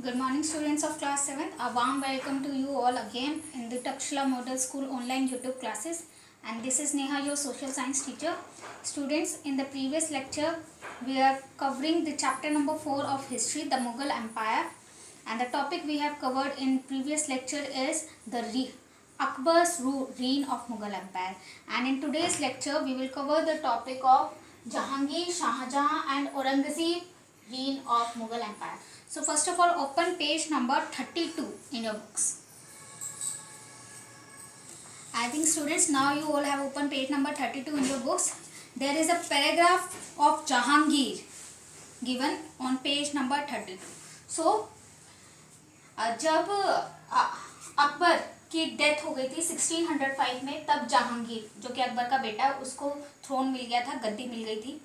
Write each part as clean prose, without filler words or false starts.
Good morning, students of class 7th. A warm welcome to you all again in the Takshila Model School online YouTube classes. And this is Neha, your social science teacher. Students, in the previous lecture, we are covering the chapter number 4 of history, the Mughal Empire. And the topic we have covered in previous lecture is Akbar's reign of Mughal Empire. And in today's lecture, we will cover the topic of Jahangir, Shahjahan and Aurangzeb reign of Mughal Empire. So first of all, open page number 32 in your books. I think students, now you all have opened page number 32 in your books. There is a paragraph of Jahangir given on page number 32. So जब अकबर की death हो गई थी 1605 में, तब जहांगीर जो कि अकबर का बेटा है उसको थ्रोन मिल गया था, गद्दी मिल गई थी.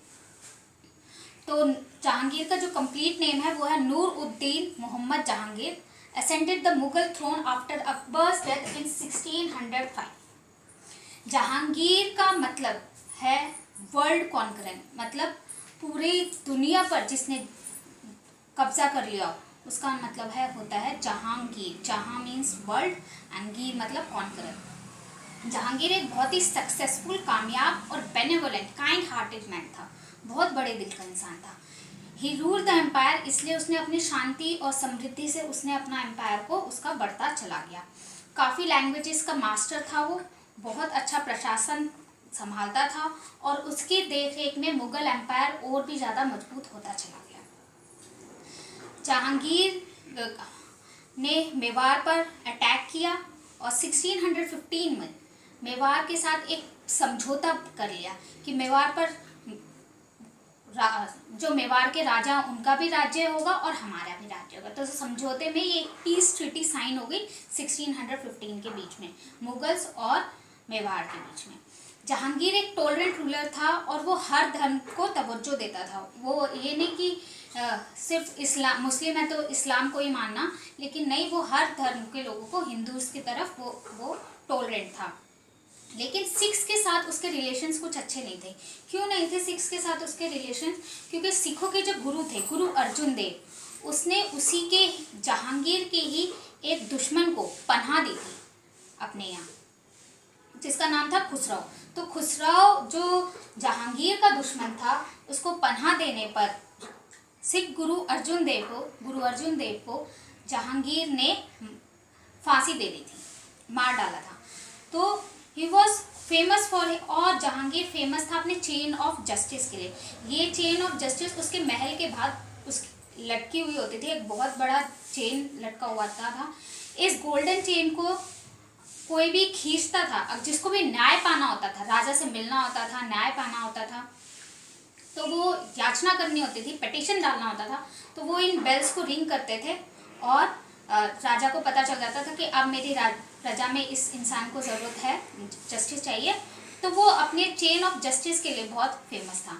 तो जहांगीर का जो कंप्लीट नेम है वो है Nur ud-din Muhammad Jahangir. Ascended the Mughal throne after Akbar's death in 1605. Jahangir का मतलब है वर्ल्ड कॉन्करेंट, मतलब पूरी दुनिया पर जिसने कब्जा कर लिया उसका मतलब होता है जहांगीर. जहां मीन्स वर्ल्ड एंड गीर मतलब कॉन्करर. जहांगीर एक बहुत ही सक्सेसफुल, कामयाब और बेनेवोलेंट, काइंड हार्टेड मैन था. बहुत बड़े दिल का इंसान था. ही रूल द एम्पायर, इसलिए उसने अपनी शांति और समृद्धि से उसने अपना एम्पायर को उसका बढ़ता चला गया. काफ़ी लैंग्वेजेस का मास्टर था वो, बहुत अच्छा प्रशासन संभालता था और उसकी देखरेख में मुगल एम्पायर और भी ज़्यादा मजबूत होता चला गया. जहांगीर ने मेवाड़ पर अटैक किया और 1615 में मेवाड़ के साथ एक समझौता कर लिया कि मेवाड़ पर जो मेवाड़ के राजा उनका भी राज्य होगा और हमारा भी राज्य होगा. तो समझौते में ये पीस ट्रीटी साइन हो गई 1615 के बीच में, मुगल्स और मेवाड़ के बीच में. जहांगीर एक टॉलरेंट रूलर था और वो हर धर्म को तवज्जो देता था. वो ये नहीं कि सिर्फ इस्लाम, मुस्लिम है तो इस्लाम को ही मानना, लेकिन नहीं, वो हर धर्म के लोगों को, हिंदूज की तरफ वो टॉलरेंट था. लेकिन सिख्स के साथ उसके रिलेशंस कुछ अच्छे नहीं थे. क्यों नहीं थे सिख्स के साथ उसके रिलेशंस? क्योंकि सिखों के जो गुरु थे, गुरु अर्जुन देव, उसने उसी के जहांगीर के ही एक दुश्मन को पनाह दी थी अपने यहाँ, जिसका नाम था खुसरो. तो खुसरो जो जहांगीर का दुश्मन था, उसको पनाह देने पर सिख गुरु अर्जुन देव को जहांगीर ने फांसी दे दी थी, मार डाला था. तो ही वॉज फेमस फॉर, और जहांगीर फेमस था अपने चेन ऑफ जस्टिस के लिए. ये चेन ऑफ जस्टिस उसके महल के बाद उसकी लटकी हुई होती थी. एक बहुत बड़ा चेन लटका हुआ था. इस गोल्डन चेन को कोई भी खींचता था, जिसको भी न्याय पाना होता था, राजा से मिलना होता था, न्याय पाना होता था, तो वो याचना करनी होती थी, पिटीशन डालना होता था, तो वो इन बेल्स को रिंग करते थे और राजा को पता चल जाता था कि अब मेरी प्रजा में इस इंसान को ज़रूरत है, जस्टिस चाहिए. तो वो अपने चेन ऑफ जस्टिस के लिए बहुत फेमस था.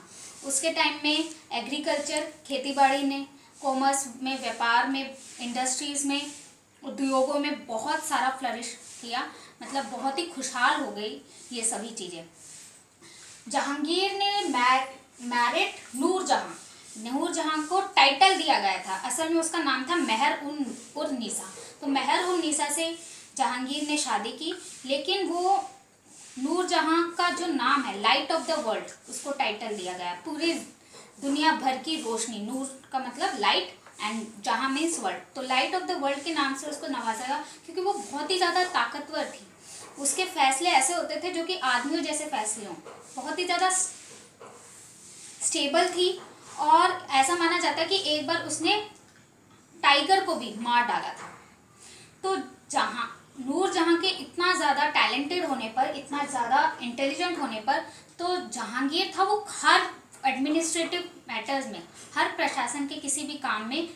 उसके टाइम में एग्रीकल्चर, खेतीबाड़ी ने, कॉमर्स में, व्यापार में, इंडस्ट्रीज़ में, उद्योगों में बहुत सारा फ्लरिश किया, मतलब बहुत ही खुशहाल हो गई ये सभी चीज़ें. जहांगीर ने मैरिड नूरजहां को टाइटल दिया गया था. असल में उसका नाम था मेहर-उन-निसा. तो मेहर-उन-निसा से जहांगीर ने शादी की, लेकिन वो नूरजहां का जो नाम है, लाइट ऑफ द वर्ल्ड, उसको टाइटल दिया गया. पूरी दुनिया भर की रोशनी, नूर का मतलब लाइट एंड जहां मीन्स वर्ल्ड, तो लाइट ऑफ द वर्ल्ड के नाम से उसको नवाजा गया, क्योंकि वो बहुत ही ज़्यादा ताकतवर थी. उसके फैसले ऐसे होते थे जो कि आदमियों जैसे फैसले हों. बहुत ही ज़्यादा स्टेबल थी और ऐसा माना जाता है कि एक बार उसने टाइगर को भी मार डाला था. तो नूरजहां के इतना ज़्यादा टैलेंटेड होने पर, इतना ज़्यादा इंटेलिजेंट होने पर, तो जहांगीर था वो हर एडमिनिस्ट्रेटिव मैटर्स में, हर प्रशासन के किसी भी काम में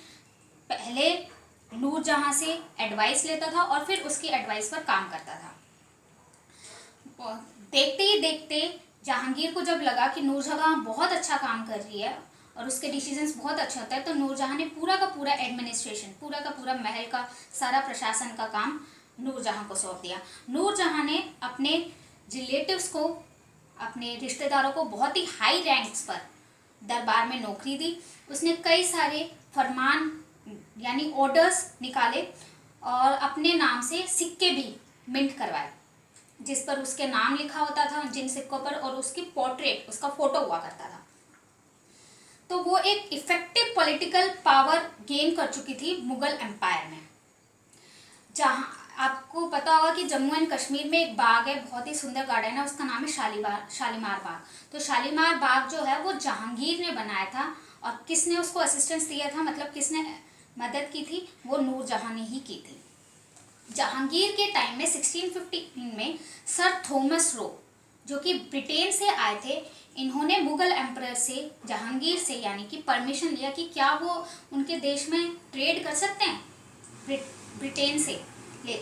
पहले नूरजहां से एडवाइस लेता था और फिर उसकी एडवाइस पर काम करता था. देखते ही देखते जहांगीर को जब लगा कि नूरजहां बहुत अच्छा काम कर रही है और उसके डिसीजंस बहुत अच्छे होते हैं, तो नूरजहां ने पूरा का पूरा एडमिनिस्ट्रेशन, पूरा का पूरा महल का सारा प्रशासन का काम नूरजहां को सौंप दिया. नूरजहां ने अपने रिलेटिव्स को, अपने रिश्तेदारों को बहुत ही हाई रैंक्स पर दरबार में नौकरी दी. उसने कई सारे फरमान यानी ऑर्डर्स निकाले और अपने नाम से सिक्के भी मिंट करवाए, जिस पर उसके नाम लिखा होता था जिन सिक्कों पर, और उसकी पोर्ट्रेट, उसका फोटो हुआ करता था। तो वो एक इफेक्टिव पॉलिटिकल पावर गेन कर चुकी थी मुगल एम्पायर में। जहाँ आपको पता होगा कि जम्मू एंड कश्मीर में एक बाग है, बहुत ही सुंदर गार्डन है, उसका नाम है शालीमार बाग। तो शालीमार बाग जो है वो जहांगीर ने बनाया था, और किसने उसको असिस्टेंस दिया था, मतलब किसने मदद की थी, वो नूरजहां ने ही की थी। जहांगीर के टाइम में 1615 में सर थॉमस रो, जो कि ब्रिटेन से आए थे, इन्होंने मुगल एम्परर से, जहांगीर से यानी कि परमिशन लिया कि क्या वो उनके देश में ट्रेड कर सकते हैं ब्रिटेन से ले।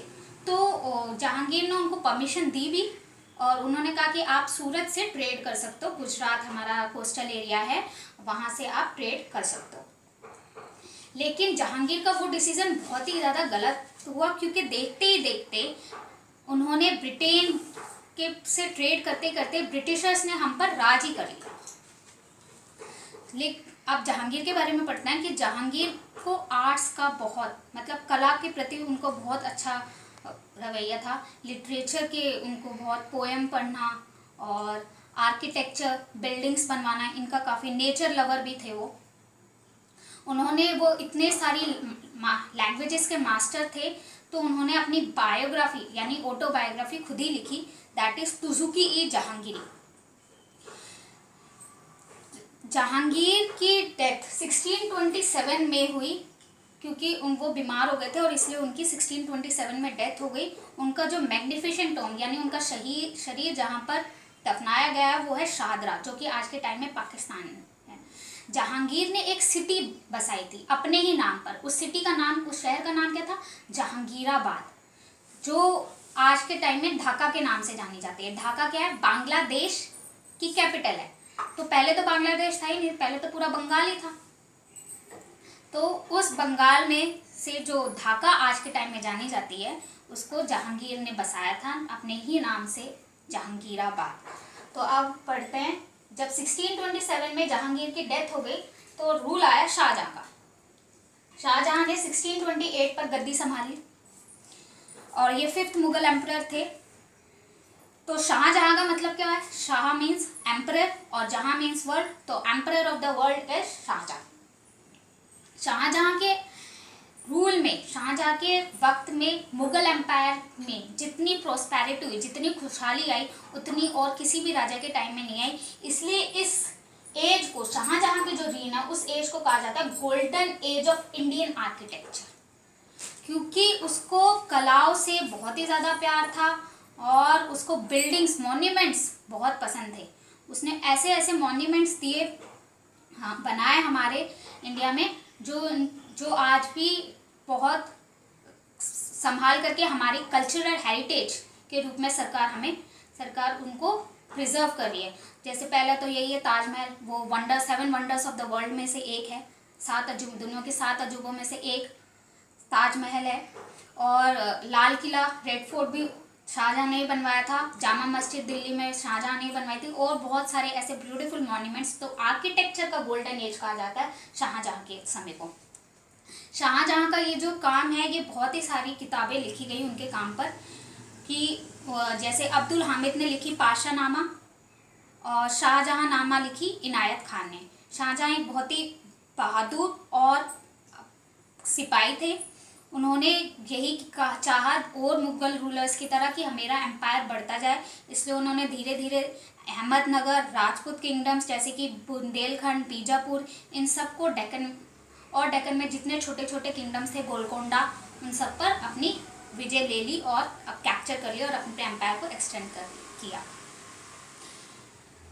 तो जहांगीर ने उनको परमिशन दी भी, और उन्होंने कहा कि आप सूरत से ट्रेड कर सकते हो, गुजरात हमारा कोस्टल एरिया है, वहाँ से आप ट्रेड कर सकते हो। लेकिन जहांगीर का वो डिसीजन बहुत ही ज़्यादा गलत हुआ, क्योंकि देखते ही देखते उन्होंने ब्रिटेन के से ट्रेड करते करते ब्रिटिशर्स ने हम पर राज ही कर लिया। लेकिन अब जहांगीर के बारे में पढ़ते हैं कि जहांगीर को आर्ट्स का बहुत, मतलब कला के प्रति उनको बहुत अच्छा रवैया था। लिटरेचर के उनको बहुत, पोएम पढ़ना और आर्किटेक्चर, बिल्डिंग्स बनवाना, इनका काफ़ी, नेचर लवर भी थे वो। उन्होंने वो इतने सारी लैंग्वेजेस के मास्टर थे, तो उन्होंने अपनी बायोग्राफी यानी ऑटोबायोग्राफी खुद ही लिखी, दैट इज तुजुकी ई जहांगीरी। जहांगीर की डेथ 1627 में हुई, क्योंकि वो बीमार हो गए थे और इसलिए उनकी 1627 में डेथ हो गई। उनका जो मैग्निफिसेंट टॉम्ब यानी उनका शरीर जहाँ पर दफनाया गया है वो है शाहदरा, जो कि आज के टाइम में पाकिस्तान है। जहांगीर ने एक सिटी बसाई थी अपने ही नाम पर। उस सिटी का नाम, उस शहर का नाम क्या था? जहांगीराबाद, जो आज के टाइम में ढाका के नाम से जानी जाती है। ढाका क्या है? बांग्लादेश की कैपिटल है। तो पहले तो बांग्लादेश था ही नहीं, पहले तो पूरा बंगाल ही था। तो उस बंगाल में से जो ढाका आज के टाइम में जानी जाती है, उसको जहांगीर ने बसाया था अपने ही नाम से, जहांगीराबाद। तो अब पढ़ते हैं, जब 1627 में जहांगीर की डेथ हो गई तो रूल आया शाहजहां का। शाहजहां ने 1628 पर गद्दी संभाली और ये 5th मुगल एम्परर थे। तो शाहजहां का मतलब क्या है? शाह मीन्स एम्परर और जहां मीन्स वर्ल्ड, तो emperor of the world is Shahjahan. Shahjahan के रूल में, शाहजहां के वक्त में मुगल एम्पायर में जितनी प्रोस्पेरिटी हुई, जितनी खुशहाली आई, उतनी और किसी भी राजा के टाइम में नहीं आई। इसलिए इस एज को, शाहजहां की जो रीन है, उस एज को कहा जाता है golden age of Indian architecture, क्योंकि उसको कलाओं से बहुत ही ज़्यादा प्यार था और उसको बिल्डिंग्स, मॉन्यूमेंट्स बहुत पसंद थे। उसने ऐसे ऐसे मॉन्यूमेंट्स दिए, हाँ, बनाए हमारे इंडिया में, जो आज भी बहुत संभाल करके हमारी कल्चरल हेरिटेज के रूप में सरकार उनको प्रिजर्व कर रही है। जैसे पहला तो यही है ताजमहल, वो 7 वंडर्स ऑफ द वर्ल्ड में से एक है, 7 अजूबा, दुनिया के 7 अजूबों में से एक ताजमहल है। और लाल किला, रेड फोर्ट भी शाहजहां ने बनवाया था। जामा मस्जिद दिल्ली में शाहजहां ने बनवाई थी, और बहुत सारे ऐसे ब्यूटीफुल मॉन्यूमेंट्स। तो आर्किटेक्चर का गोल्डन एज कहा जाता है शाहजहां के समय को। शाहजहां का ये जो काम है, ये बहुत ही सारी किताबें लिखी गई उनके काम पर, कि जैसे अब्दुल हामिद ने लिखी पाशानामा और शाहजहां नामा लिखी इनायत खान ने। शाहजहां एक बहुत ही बहादुर और सिपाही थे। उन्होंने यही चाहा और मुगल रूलर्स की तरह कि मेरा एम्पायर बढ़ता जाए, इसलिए उन्होंने धीरे धीरे अहमदनगर, राजपूत किंगडम्स जैसे कि बुंदेलखंड, बीजापुर, इन सब को डेक्कन में जितने छोटे छोटे किंगडम्स थे, गोलकोंडा, उन सब पर अपनी विजय ले ली और अब कैप्चर कर लिया और अपने एम्पायर को एक्सटेंड किया।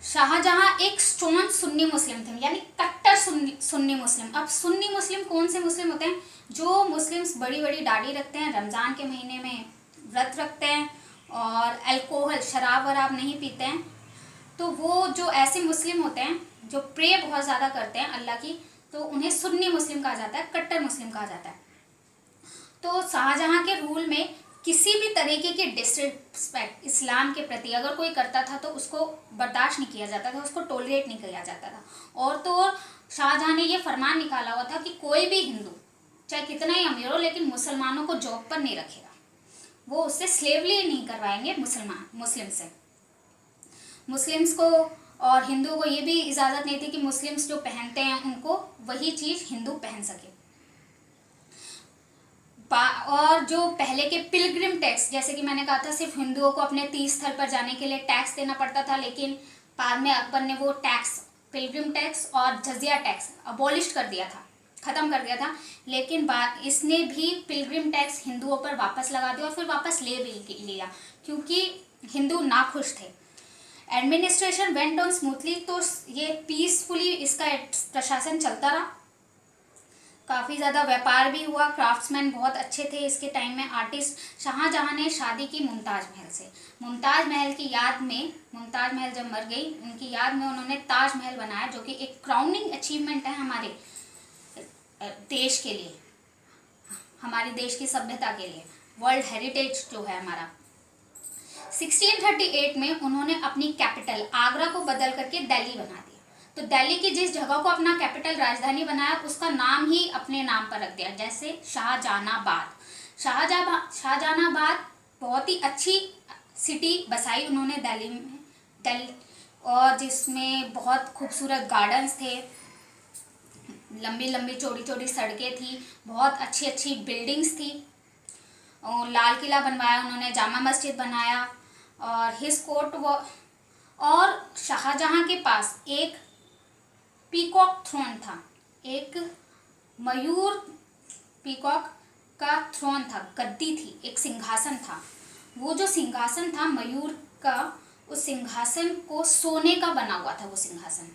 शाहजहां एक स्टोन सुन्नी मुस्लिम थे, यानी कट्टर सुन्नी मुस्लिम। अब सुन्नी मुस्लिम कौन से मुस्लिम होते हैं? जो मुस्लिम्स बड़ी बड़ी दाढ़ी रखते हैं, रमज़ान के महीने में व्रत रखते हैं और अल्कोहल, शराब वराब नहीं पीते हैं। तो वो जो ऐसे मुस्लिम होते हैं जो प्रे बहुत ज़्यादा करते हैं अल्लाह की, तो उन्हें सुन्नी मुस्लिम कहा जाता है, कट्टर मुस्लिम कहा जाता है। तो शाहजहां के रूल में किसी भी तरीके की डिसरिस्पेक्ट इस्लाम के प्रति अगर कोई करता था तो उसको बर्दाश्त नहीं किया जाता था, उसको टॉलरेट नहीं किया जाता था। और तो और शाहजहां ने ये फरमान निकाला हुआ था कि कोई भी हिंदू, चाहे कितना ही अमीर हो, लेकिन मुसलमानों को जॉब पर नहीं रखेगा, वो उससे स्लेवली नहीं करवाएंगे मुस्लिम्स को। और हिंदुओं को ये भी इजाज़त नहीं थी कि मुस्लिम्स जो पहनते हैं उनको वही चीज़ हिंदू पहन सके। और जो पहले के पिलग्रिम टैक्स, जैसे कि मैंने कहा था सिर्फ हिंदुओं को अपने तीर्थ स्थल पर जाने के लिए टैक्स देना पड़ता था, लेकिन बाद में अकबर ने वो टैक्स, पिलग्रिम टैक्स और जजिया टैक्स अबॉलिश कर दिया था, ख़त्म कर दिया था। लेकिन इसने भी पिलग्रिम टैक्स हिंदुओं पर वापस लगा दिया और फिर वापस ले भी लिया, क्योंकि हिंदू नाखुश थे। एडमिनिस्ट्रेशन वेंट ऑन स्मूथली, तो ये पीसफुली इसका प्रशासन चलता रहा। काफ़ी ज़्यादा व्यापार भी हुआ, क्राफ्ट्समैन बहुत अच्छे थे इसके टाइम में। आर्टिस्ट, शाहजहां ने शादी की मुमताज़ महल से। मुमताज़ महल की याद में, मुमताज़ महल जब मर गई उनकी याद में उन्होंने ताज महल बनाया, जो कि एक क्राउनिंग अचीवमेंट है हमारे देश के लिए, हमारे देश की सभ्यता के लिए, वर्ल्ड हेरिटेज जो है हमारा। 1638 में उन्होंने अपनी कैपिटल आगरा को बदल करके दिल्ली बना दिया। तो दिल्ली की जिस जगह को अपना कैपिटल राजधानी बनाया उसका नाम ही अपने नाम पर रख दिया, जैसे शाहजहानाबाद। शाहजहानाबाद बहुत ही अच्छी सिटी बसाई उन्होंने दिल्ली में, और जिसमें बहुत खूबसूरत गार्डन्स थे, लंबी लंबी चौड़ी चौड़ी सड़कें थी, बहुत अच्छी अच्छी बिल्डिंग्स थी, और लाल किला बनवाया उन्होंने, जामा मस्जिद बनाया, और हिज कोर्ट और शाहजहां के पास एक पीकॉक थ्रोन था, एक मयूर पीकॉक का थ्रोन था, गद्दी थी, एक सिंहासन था। वो जो सिंहासन था मयूर का, उस सिंहासन को सोने का बना हुआ था वो सिंहासन।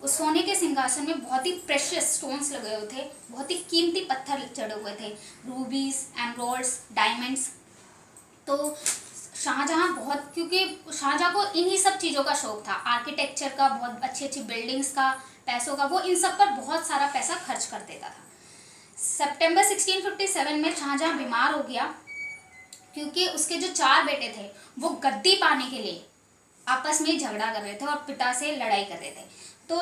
उस सोने के सिंहासन में बहुत ही प्रेशियस स्टोन्स लगे हुए थे, बहुत ही कीमती पत्थर चढ़े हुए थे, रूबीज, एमरोल्ड्स, डायमंड्स। तो शाहजहां बहुत, क्योंकि शाहजहां को इन्हीं सब चीज़ों का शौक था, आर्किटेक्चर का, बहुत अच्छी अच्छी बिल्डिंग्स का, पैसों का, वो इन सब पर बहुत सारा पैसा खर्च कर देता था। सितंबर 1657 में शाहजहां बीमार हो गया, क्योंकि उसके जो 4 बेटे थे वो गद्दी पाने के लिए आपस में झगड़ा कर रहे थे और पिता से लड़ाई कर रहे थे। तो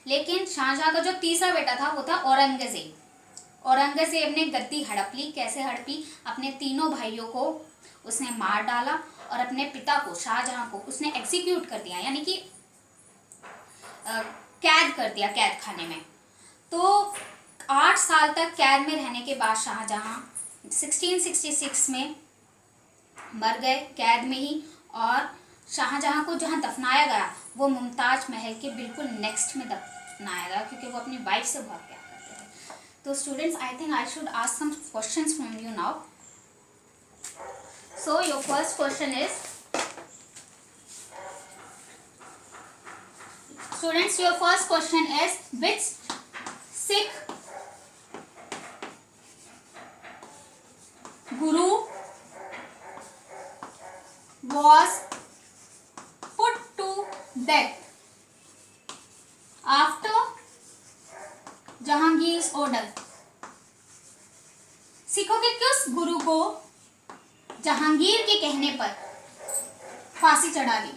लेकिन शाहजहां का जो तीसरा बेटा था वो था औरंगजेब। औरंगजेब ने गद्दी हड़प ली। कैसे हड़पी? अपने तीनों भाइयों को उसने मार डाला और अपने पिता को, शाहजहां को, उसने एग्जीक्यूट कर दिया, यानी कि कैद कर दिया, कैद खाने में। तो 8 साल तक कैद में रहने के बाद शाहजहां 1666 में मर गए कैद में ही, और शाहजहां को जहां दफनाया गया वो मुमताज महल के बिल्कुल नेक्स्ट में दफनाया गया, क्योंकि वो अपनी वाइफ से बहुत प्यार करते थे। तो students, I think I should ask some questions from you now. So your first question is, students, your first question is, which Sikh guru was put to death after Jahangir's order? सिखों के किस गुरु को जहांगीर के कहने पर फांसी चढ़ा दी?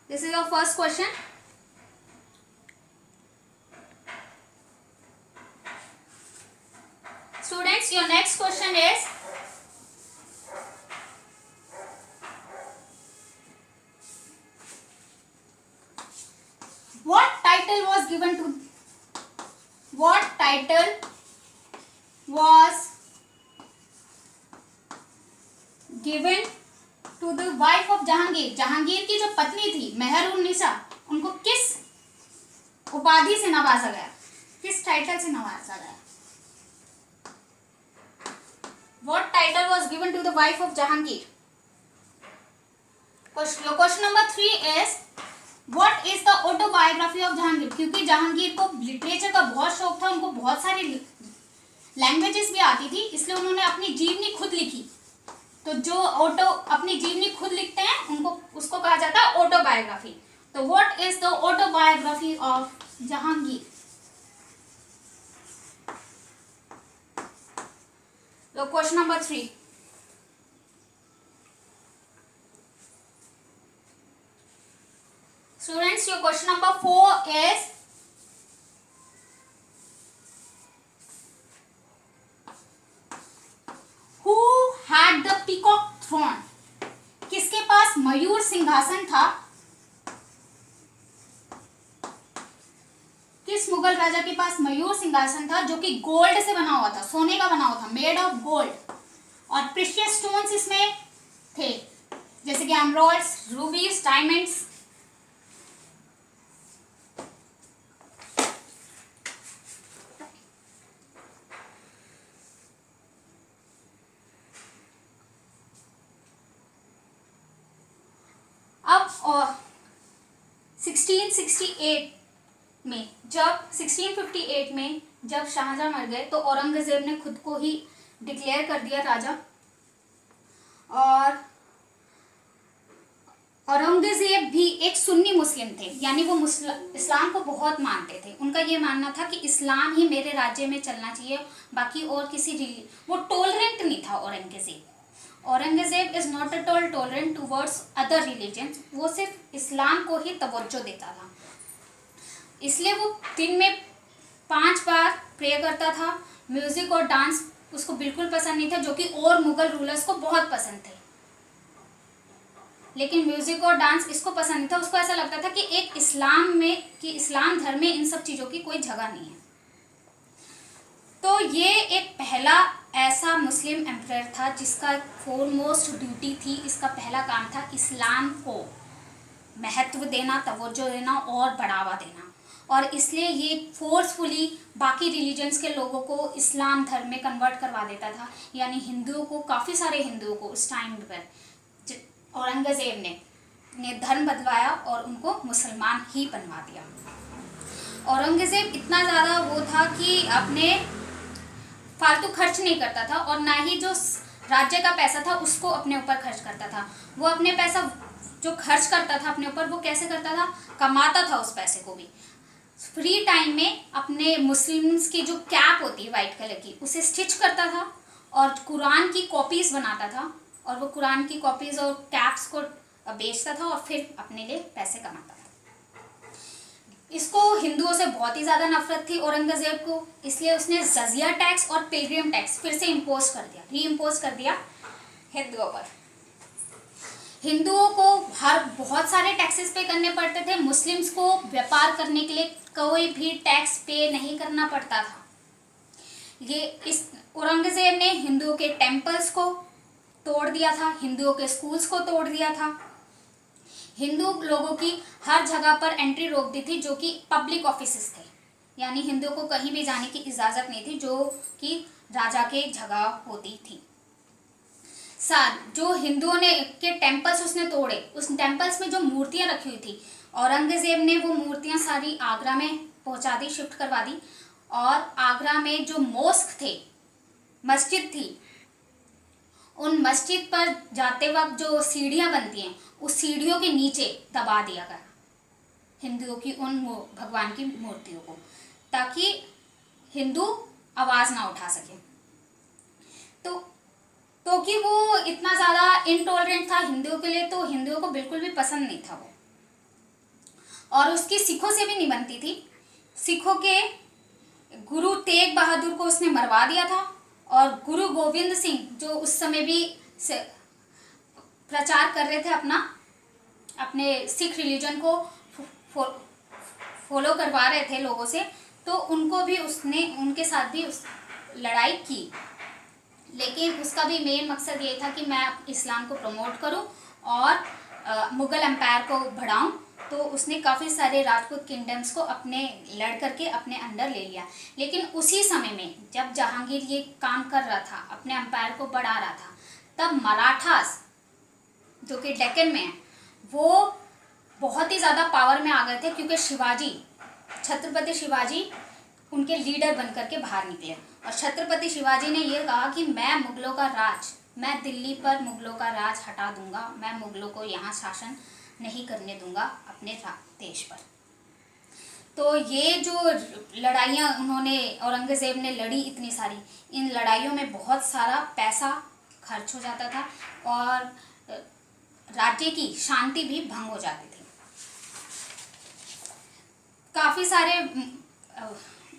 This is your first question. Students, your next question is, what title was given to the wife of Jahangir? Jahangir की जो पत्नी थी मेहर-उन-निसा, उनको किस उपाधि से नवाजा गया, किस टाइटल से नवाजा गया? What title was given to the wife of Jahangir? Question number 3 is, what is the autobiography of Jahangir? क्योंकि जहांगीर को लिटरेचर का बहुत शौक था, उनको बहुत सारी लैंग्वेजेस भी आती थी, इसलिए उन्होंने अपनी जीवनी खुद लिखी। तो जो अपनी जीवनी खुद लिखते हैं उनको, उसको कहा जाता है ऑटोबायोग्राफी। तो what is the autobiography of Jahangir? So question number 3. Students, your question number 4 is, peacock throne, किसके पास मयूर सिंहासन था? किस मुगल राजा के पास मयूर सिंहासन था जो कि गोल्ड से बना हुआ था, सोने का बना हुआ था, मेड ऑफ गोल्ड, और प्रेशियस स्टोन्स इसमें थे जैसे कि एमराल्ड्स, रूबीज, डायमंड्स। अब 1668 में जब 1658 में जब शाहजहां मर गए तो औरंगजेब ने खुद को ही डिक्लेयर कर दिया राजा, और औरंगजेब भी एक सुन्नी मुस्लिम थे, यानी वो इस्लाम को बहुत मानते थे। उनका ये मानना था कि इस्लाम ही मेरे राज्य में चलना चाहिए, बाकी और किसी वो टॉलरेंट नहीं था। Aurangzeb is not at all tolerant towards other religions, वो सिर्फ इस्लाम को ही तवज्जो देता था। इसलिए वो दिन में 5 बार प्रे करता था। म्यूजिक और डांस उसको बिल्कुल पसंद नहीं था, जो कि और मुगल रूलर्स को बहुत पसंद थे, लेकिन म्यूजिक और डांस इसको पसंद नहीं था। उसको ऐसा लगता था कि इस्लाम धर्म में इन सब चीज़ों की कोई जगह नहीं है। तो ये एक पहला ऐसा मुस्लिम एम्परर था जिसका फोरमोस्ट ड्यूटी थी, इसका पहला काम था इस्लाम को महत्व देना, तवज्जो देना और बढ़ावा देना, और इसलिए ये फोर्सफुली बाकी रिलीजन्स के लोगों को इस्लाम धर्म में कन्वर्ट करवा देता था। यानी हिंदुओं को, काफ़ी सारे हिंदुओं को उस टाइम पर औरंगजेब ने धर्म बदलवाया और उनको मुसलमान ही बनवा दिया। औरंगजेब इतना ज़्यादा वो था कि अपने फालतू खर्च नहीं करता था, और ना ही जो राज्य का पैसा था उसको अपने ऊपर खर्च करता था। वो अपने पैसा जो खर्च करता था अपने ऊपर, वो कैसे करता था? कमाता था उस पैसे को भी। फ्री टाइम में अपने मुस्लिम्स की जो कैप होती है वाइट कलर की, उसे स्टिच करता था और कुरान की कॉपीज़ बनाता था, और वो कुरान की कॉपीज़ और कैप्स को बेचता था और फिर अपने लिए पैसे कमाता था। इसको हिंदुओं से बहुत ही ज़्यादा नफरत थी औरंगजेब को, इसलिए उसने जजिया टैक्स और पिलग्रिम टैक्स फिर से री इम्पोज कर दिया हिंदुओं पर। हिंदुओं को बहुत सारे टैक्सेस पे करने पड़ते थे। मुस्लिम्स को व्यापार करने के लिए कोई भी टैक्स पे नहीं करना पड़ता था। इस औरंगजेब ने हिंदुओं के टेम्पल्स को तोड़ दिया था, हिंदुओं के स्कूल्स को तोड़ दिया था, हिंदू लोगों की हर जगह पर एंट्री रोक दी थी जो कि पब्लिक ऑफिसेस थे, यानी हिंदुओं को कहीं भी जाने की इजाज़त नहीं थी जो कि राजा के जगह होती थी। साथ जो हिंदुओं ने के टेम्पल्स उसने तोड़े, उस टेम्पल्स में जो मूर्तियां रखी हुई थी, औरंगजेब ने वो मूर्तियां सारी आगरा में पहुंचा दी, शिफ्ट करवा दी, और आगरा में जो मोस्क थे, मस्जिद थी, उन मस्जिद पर जाते वक्त जो सीढ़ियां बनती हैं, उस सीढ़ियों के नीचे दबा दिया गया हिंदुओं की उन भगवान की मूर्तियों को, ताकि हिंदू आवाज़ ना उठा सके। तो कि वो इतना ज़्यादा इनटॉलरेंट था हिंदुओं के लिए, तो हिंदुओं को बिल्कुल भी पसंद नहीं था वो, और उसकी सिखों से भी नहीं बनती थी। सिखों के गुरु तेग बहादुर को उसने मरवा दिया था, और गुरु गोविंद सिंह जो उस समय भी प्रचार कर रहे थे अपने सिख रिलीजन को फॉलो करवा रहे थे लोगों से, तो उनको भी उसने उनके साथ भी लड़ाई की, लेकिन उसका भी मेन मकसद ये था कि मैं इस्लाम को प्रमोट करूं और मुग़ल एम्पायर को बढ़ाऊं। तो उसने काफ़ी सारे राजपूत किंगडम्स को लड़ करके अपने अंडर ले लिया। लेकिन उसी समय में जब जहांगीर ये काम कर रहा था, अपने एम्पायर को बढ़ा रहा था, तब मराठास जो कि डेक्कन में है, वो बहुत ही ज़्यादा पावर में आ गए थे, क्योंकि छत्रपति शिवाजी उनके लीडर बन करके बाहर निकले, और छत्रपति शिवाजी ने ये कहा कि मैं दिल्ली पर मुग़लों का राज हटा दूंगा, मैं मुग़लों को यहाँ शासन नहीं करने दूंगा अपने देश पर। तो ये जो लड़ाइयाँ औरंगज़ेब ने लड़ी इतनी सारी, इन लड़ाइयों में बहुत सारा पैसा खर्च हो जाता था और राज्य की शांति भी भंग हो जाती थी। काफ़ी सारे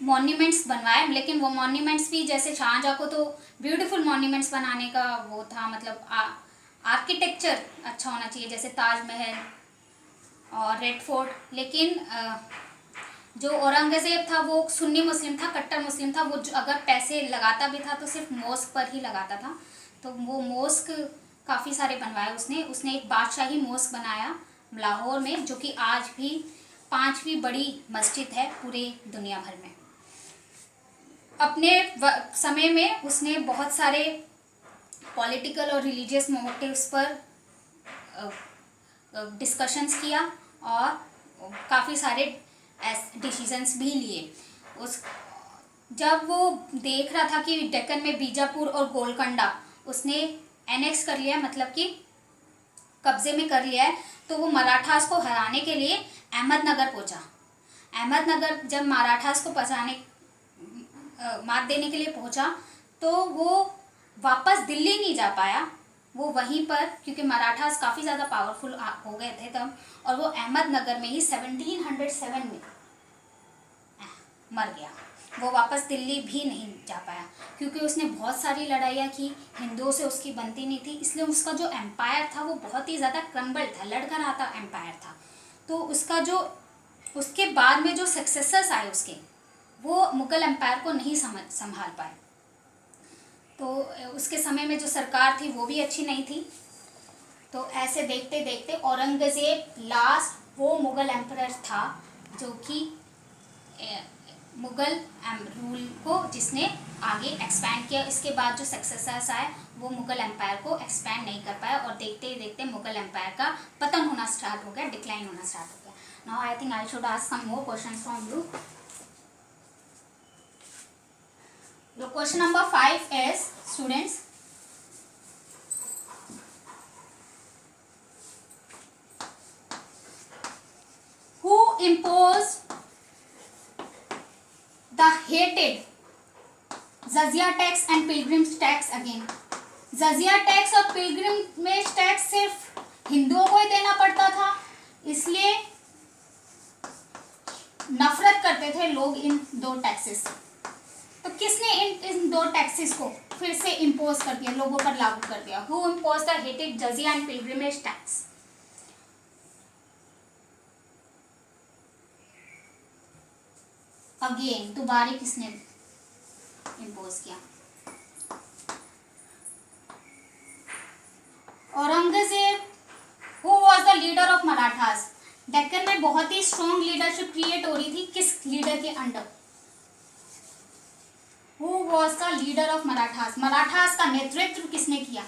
मॉन्यूमेंट्स बनवाए, लेकिन वो मॉन्यूमेंट्स भी जैसे शाहजहाँ को तो ब्यूटीफुल मॉन्यूमेंट्स बनाने का वो था, मतलब आर्किटेक्चर अच्छा होना चाहिए, जैसे ताजमहल और रेड फोर्ट। लेकिन जो औरंगजेब था वो सुन्नी मुस्लिम था, कट्टर मुस्लिम था। वो अगर पैसे लगाता भी था तो सिर्फ मॉस्क पर ही लगाता था। तो वो मॉस्क काफ़ी सारे बनवाए उसने एक बादशाही मॉस्क बनाया लाहौर में, जो कि आज भी 5वीं बड़ी मस्जिद है पूरे दुनिया भर में। अपने समय में उसने बहुत सारे पॉलिटिकल और रिलीजियस मोटिव्स पर डिस्कशंस किया और काफ़ी सारे डिसीजंस भी लिए। उस जब वो देख रहा था कि डेक्कन में बीजापुर और गोलकोंडा उसने एनेक्स कर लिया, मतलब कि कब्जे में कर लिया है, तो वो मराठास को हराने के लिए अहमदनगर पहुंचा। अहमदनगर जब मराठास को मात देने के लिए पहुंचा तो वो वापस दिल्ली नहीं जा पाया। वो वहीं पर, क्योंकि मराठास काफ़ी ज़्यादा पावरफुल हो गए थे तब, और वो अहमदनगर में ही 1707 में मर गया। वो वापस दिल्ली भी नहीं जा पाया क्योंकि उसने बहुत सारी लड़ाइयाँ की, हिंदुओं से उसकी बनती नहीं थी, इसलिए उसका जो एम्पायर था वो बहुत ही ज़्यादा क्रम्बल था, लड़कर आता एम्पायर था। तो उसका जो उसके बाद में जो सक्सेसर्स आए उसके, वो मुगल एम्पायर को नहीं संभाल पाए। तो उसके समय में जो सरकार थी वो भी अच्छी नहीं थी। तो ऐसे देखते देखते औरंगज़ेब लास्ट वो मुगल एम्परर था जो कि मुगल रूल को जिसने आगे एक्सपैंड किया। इसके बाद जो सक्सेसर्स आए वो मुगल एम्पायर को एक्सपैंड नहीं कर पाए, और देखते ही देखते मुगल एम्पायर का पतन होना स्टार्ट हो गया, डिक्लाइन होना स्टार्ट हो गया। Now I think I should ask some more questions from you. The question number 5 is, students, who imposed the hated jizya tax and pilgrims tax again? Jizya tax और पिलग्रिमेज टैक्स सिर्फ हिंदुओं को ही देना पड़ता था, इसलिए नफरत करते थे लोग इन दो टैक्सेस से। तो किसने इन दो टैक्सेस को फिर से इम्पोज कर दिया, लोगों पर लागू कर दिया? Who impose the hated jizya and pilgrimage tax? Again दोबारा किसने इम्पोज किया? Aurangzeb. Who was the leader of Marathas? Deccan में बहुत ही स्ट्रॉन्ग लीडरशिप क्रिएट हो रही थी, किस लीडर के under? Who was the leader of Marathas? Marathas का नेतृत्व किसने किया?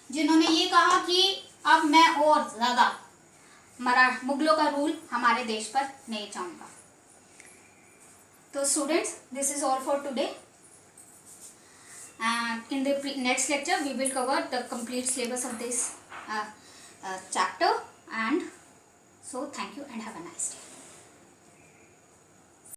जिन्होंने ये कहा कि अब मैं और ज्यादा मुगलों का रूल हमारे देश पर नहीं चाहूंगा। तो students, this is all for today, and in the next lecture we will cover the complete syllabus of this chapter, and so thank you and have a nice day.